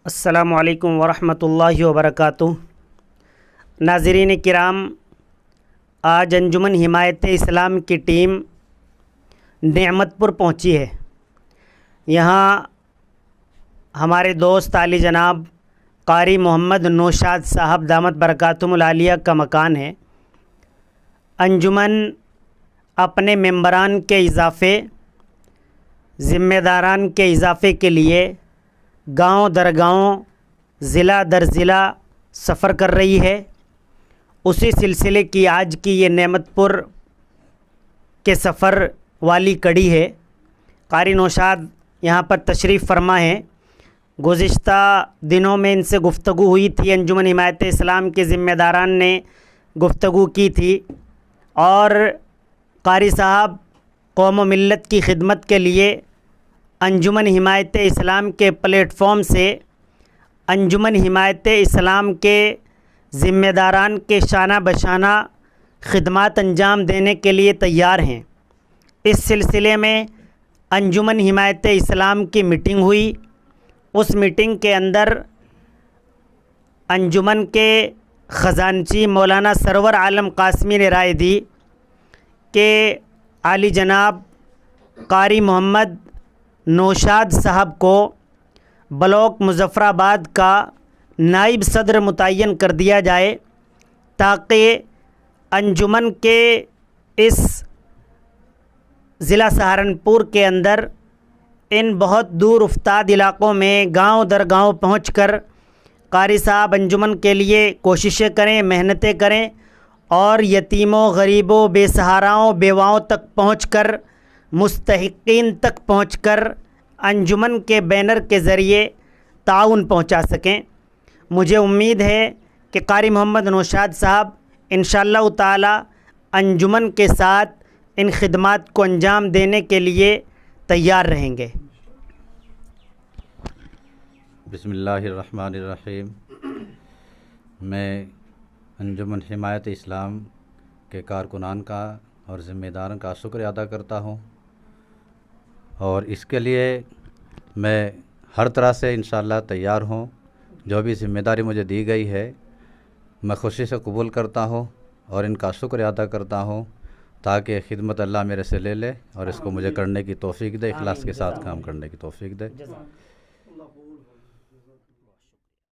السلام علیکم ورحمۃ اللہ وبرکاتہ۔ ناظرین کرام، آج انجمن حمایت اسلام کی ٹیم نعمت پور پہنچی ہے۔ یہاں ہمارے دوست عالی جناب قاری محمد نوشاد صاحب دامت برکاتہم العالیہ کا مکان ہے۔ انجمن اپنے ممبران کے اضافے، ذمہ داران کے اضافے کے لیے گاؤں در گاؤں، ضلع در ضلع سفر کر رہی ہے۔ اسی سلسلے کی آج کی یہ نعمت پور کے سفر والی کڑی ہے۔ قاری نوشاد یہاں پر تشریف فرما ہیں۔ گزشتہ دنوں میں ان سے گفتگو ہوئی تھی، انجمن حمایت اسلام کے ذمہ داران نے گفتگو کی تھی، اور قاری صاحب قوم و ملت کی خدمت کے لیے انجمن حمایت اسلام کے پلیٹ فارم سے انجمن حمایت اسلام کے ذمہ داران کے شانہ بشانہ خدمات انجام دینے کے لیے تیار ہیں۔ اس سلسلے میں انجمن حمایت اسلام کی میٹنگ ہوئی۔ اس میٹنگ کے اندر انجمن کے خزانچی مولانا سرور عالم قاسمی نے رائے دی کہ عالی جناب قاری محمد نوشاد صاحب کو بلاک مظفر آباد کا نائب صدر متعین کر دیا جائے، تاکہ انجمن کے اس ضلع سہارنپور کے اندر ان بہت دور افتاد علاقوں میں گاؤں در گاؤں پہنچ کر قاری صاحب انجمن کے لیے کوششیں کریں، محنتیں کریں، اور یتیموں، غریبوں، بے سہاراؤں، بیواؤں تک پہنچ کر، مستحقین تک پہنچ کر انجمن کے بینر کے ذریعے تعاون پہنچا سکیں۔ مجھے امید ہے کہ قاری محمد نوشاد صاحب انشاءاللہ تعالی انجمن کے ساتھ ان خدمات کو انجام دینے کے لیے تیار رہیں گے۔ بسم اللہ الرحمن الرحیم۔ میں انجمن حمایت اسلام کے کارکنان کا اور ذمہ داران کا شکر ادا کرتا ہوں، اور اس کے لیے میں ہر طرح سے انشاءاللہ تیار ہوں۔ جو بھی ذمہ داری مجھے دی گئی ہے میں خوشی سے قبول کرتا ہوں اور ان کا شکر ادا کرتا ہوں، تاکہ خدمت اللہ میرے سے لے لے اور اس کو مجھے کرنے کی توفیق دے، اخلاص کے ساتھ کام کرنے کی توفیق دے۔